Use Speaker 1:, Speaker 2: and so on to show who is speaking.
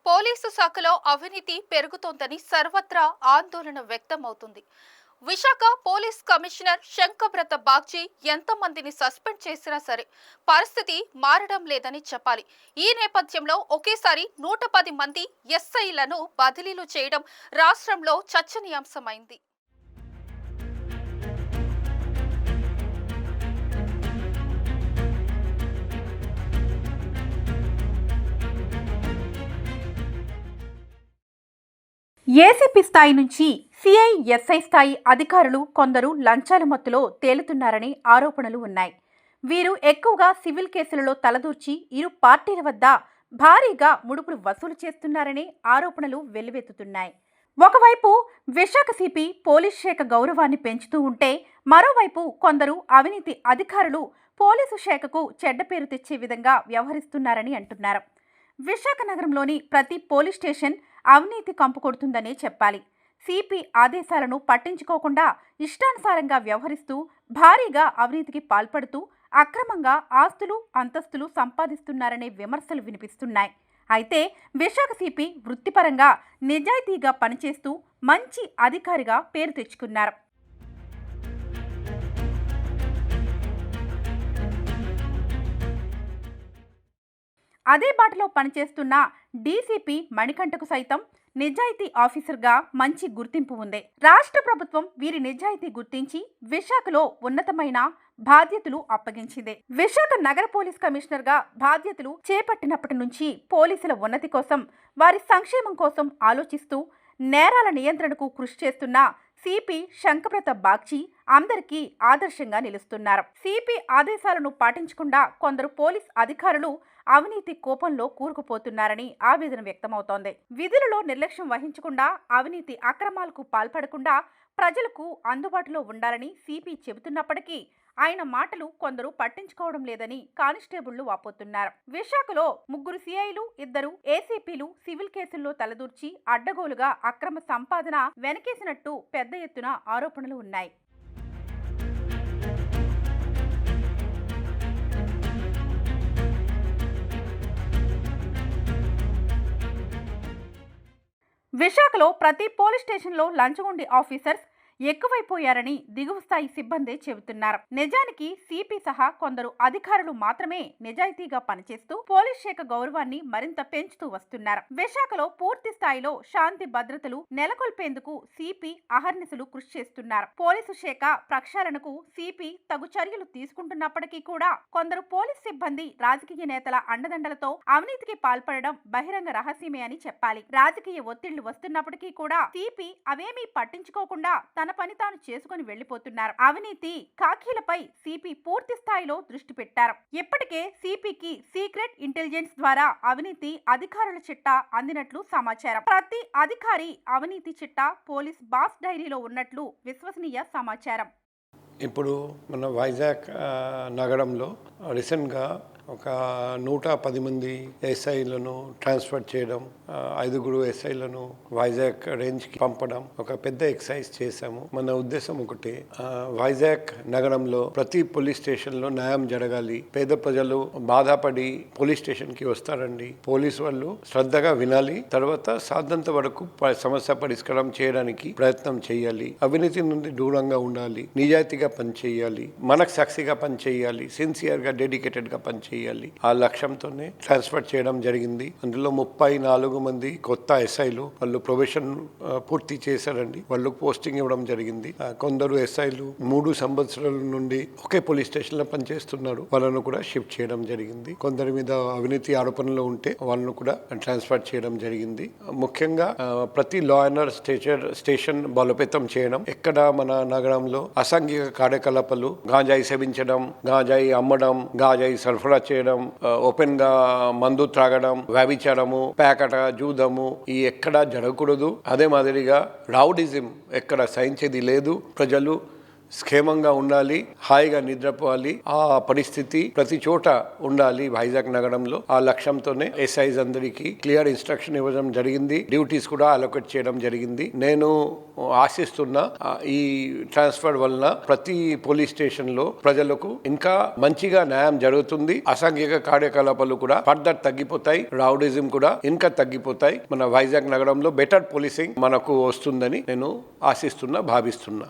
Speaker 1: Police శాఖలో అవినీతి పెరుగుతోందని సర్వత్రా ఆందోళన వ్యక్తమవుతుంది. విశాఖ పోలీస్ కమిషనర్ శంకబ్రత బాగ్చి ఎంతమందిని సస్పెండ్ చేసినా సరే పరిస్థితి మారడం లేదని చెప్పాలి. ఈ నేపథ్యంలో ఒకేసారి 110 మంది ఎస్ఐలను బదిలీలు చేయడం రాష్ట్రంలో చర్చనీయాంశమైంది.
Speaker 2: ఏసీపీ స్థాయి నుంచి సిఐ, ఎస్ఐ స్థాయి అధికారులు కొందరు లంచాల మత్తులో తేలుతున్నారని ఆరోపణలు ఉన్నాయి. వీరు ఎక్కువగా సివిల్ కేసులలో తలదూర్చి ఇరు పార్టీల వద్ద భారీగా ముడుపులు వసూలు చేస్తున్నారనే ఆరోపణలు వెల్లువెత్తుతున్నాయి. ఒకవైపు విశాఖ సిపి పోలీస్ శాఖ గౌరవాన్ని పెంచుతూ ఉంటే, మరోవైపు కొందరు అవినీతి అధికారులు పోలీసు శాఖకు చెడ్డ పేరు తెచ్చే విధంగా వ్యవహరిస్తున్నారని అంటున్నారు. విశాఖ నగరంలోని ప్రతి పోలీస్ స్టేషన్ అవినీతి కంపు కొడుతుందనే చెప్పాలి. సిపి ఆదేశాలను పట్టించుకోకుండా ఇష్టానుసారంగా వ్యవహరిస్తూ భారీగా అవినీతికి పాల్పడుతూ అక్రమంగా ఆస్తులు, అంతస్తులు సంపాదిస్తున్నారనే విమర్శలు వినిపిస్తున్నాయి. అయితే విశాఖ సిపి వృత్తిపరంగా నిజాయితీగా పనిచేస్తూ మంచి అధికారిగా పేరు తెచ్చుకున్నారు. అదే బాటలో పనిచేస్తున్న డీసీపీ మణికంఠకు సైతం నిజాయితీ ఆఫీసర్గా మంచి గుర్తింపు ఉంది. రాష్ట్ర ప్రభుత్వం వీరి నిజాయితీ గుర్తించి విశాఖలో ఉన్నతమైన బాధ్యతలు అప్పగించింది. విశాఖ నగర పోలీస్ కమిషనర్గా బాధ్యతలు చేపట్టినప్పటి నుంచి పోలీసుల ఉన్నతి కోసం, వారి సంక్షేమం కోసం ఆలోచిస్తూ నేరాల నియంత్రణకు కృషి చేస్తున్న సిపి శంకబ్రత బాగ్చి అందరికీ ఆదర్శంగా నిలుస్తున్నారు. సిపి ఆదేశాలను పాటించకుండా కొందరు పోలీస్ అధికారులు అవినీతి కోపంలో కూరుకుపోతున్నారని ఆవేదన వ్యక్తమవుతోంది. విధులలో నిర్లక్ష్యం వహించకుండా, అవినీతి అక్రమాలకు పాల్పడకుండా ప్రజలకు అందుబాటులో ఉండాలని సిపి చెబుతున్నప్పటికీ ఆయన మాటలు కొందరు పట్టించుకోవడం లేదని కానిస్టేబుళ్లు వాపోతున్నారు. విశాఖలో 3 సిఐలు, 2 ఏసీపీలు సివిల్ కేసుల్లో తలదూర్చి అడ్డగోలుగా అక్రమ సంపాదన వెనకేసినట్టు పెద్ద ఎత్తున ఆరోపణలు ఉన్నాయి. విశాఖలో ప్రతి పోలీస్ స్టేషన్లో లంచగొండి ఆఫీసర్స్ ఎక్కువైపోయారని దిగువ స్థాయి సిబ్బందే చెబుతున్నారు. నిజానికి సిపి సహా కొందరు అధికారులు మాత్రమే నిజాయితీగా పనిచేస్తూ పోలీస్ శాఖ గౌరవాన్ని మరింత పెంచుతూ వస్తున్నారు. విశాఖలో పూర్తి స్థాయిలో శాంతి భద్రతలు నెలకొల్పేందుకు సిపి అహర్నిశలు కృషి చేస్తున్నారు. పోలీసు శాఖ ప్రక్షాళనకు సిపి తగు చర్యలు తీసుకుంటున్నప్పటికీ కూడా కొందరు పోలీస్ సిబ్బంది రాజకీయ నేతల అండదండలతో అవినీతికి పాల్పడడం బహిరంగ రహస్యమే అని చెప్పాలి. రాజకీయ ఒత్తిళ్లు వస్తున్నప్పటికీ కూడా సిపి అవేమీ పట్టించుకోకుండా తన పని తాను చేసుకుని వెళ్లిపోతున్నారు. అవినీతి ఖాకీలపై సిపి పూర్తి స్థాయిలో దృష్టి పెట్టారు. ఇప్పటికే సిపికి సీక్రెట్ ఇంటెలిజెన్స్ ద్వారా అవినీతి అధికారుల చిట్టా అందినట్లు సమాచారం. ప్రతి అధికారి అవినీతి చిట్టా పోలీస్ బాస్ డైరీలో ఉన్నట్లు విశ్వసనీయ సమాచారం.
Speaker 3: ఇప్పుడు మన వైజాగ్ నగరంలో రీసెంట్గా ఒక 110 మంది ఎస్ఐలను ట్రాన్స్ఫర్ చేయడం, 5 ఎస్ఐలను వైజాగ్ రేంజ్కి పంపడం ఒక పెద్ద ఎక్సర్సైజ్ చేశాము. మన ఉద్దేశం ఒకటి, వైజాగ్ నగరంలో ప్రతి పోలీస్ స్టేషన్లో న్యాయం జరగాలి. పేద ప్రజలు బాధపడి పోలీస్ స్టేషన్కి వస్తారండి. పోలీసు వాళ్ళు శ్రద్ధగా వినాలి. తర్వాత సాధ్యంత వరకు సమస్య పరిష్కారం చేయడానికి ప్రయత్నం చేయాలి. అవినీతి నుండి దూరంగా ఉండాలి. నిజాయితీగా పనిచేయాలి. మనకు సాక్షిగా పనిచేయాలి. సిన్సియర్గా, డెడికేటెడ్గా పనిచేయాలి. ఆ లక్ష్యంతోనే ట్రాన్స్ఫర్ చేయడం జరిగింది. అందులో 34 మంది కొత్త ఎస్ఐలు వాళ్ళు ప్రొబేషన్ పూర్తి చేశారండి. వాళ్ళకు పోస్టింగ్ ఇవ్వడం జరిగింది. కొందరు ఎస్ఐలు 3 సంవత్సరాల నుండి ఒకే పోలీస్ స్టేషన్ లో పనిచేస్తున్నారు. వాళ్ళను కూడా షిఫ్ట్ చేయడం జరిగింది. కొందరి మీద అవినీతి ఆరోపణలు ఉంటే వాళ్ళను కూడా ట్రాన్స్ఫర్ చేయడం జరిగింది. ముఖ్యంగా ప్రతి లా అండ్ ఆర్డర్ స్టేషన్ బలోపేతం చేయడం, ఎక్కడ మన నగరంలో అసాంఘిక కార్యకలాపాలు, గాంజాయి సేవించడం, గాంజాయి అమ్మడం, గాంజాయి సరఫరా చేయడం, ఓపెన్ గా మందు త్రాగడం, వ్యభిచారము, పేకట, జూదము ఈ ఎక్కడా జరగకూడదు. అదే మాదిరిగా రౌడిజం ఎక్కడ సహించేది లేదు. ప్రజలు క్షేమంగా ఉండాలి, హాయిగా నిద్రపోవాలి. ఆ పరిస్థితి ప్రతి చోట ఉండాలి వైజాగ్ నగరంలో. ఆ లక్ష్యంతోనే ఎస్ఐస్ అందరికీ క్లియర్ ఇన్స్ట్రక్షన్ ఇవ్వడం జరిగింది. డ్యూటీస్ కూడా అలొకేట్ చేయడం జరిగింది. నేను ఆశిస్తున్నా ఈ ట్రాన్స్ఫర్ వలన ప్రతి పోలీస్ స్టేషన్ లో ప్రజలకు ఇంకా మంచిగా న్యాయం జరుగుతుంది. అసాంఘిక కార్యకలాపాలు కూడా ఫర్దర్ తగ్గిపోతాయి. రౌడిజం కూడా ఇంకా తగ్గిపోతాయి. మన వైజాగ్ నగరంలో బెటర్ పోలీసింగ్ మనకు వస్తుందని నేను ఆశిస్తున్నా, భావిస్తున్నా.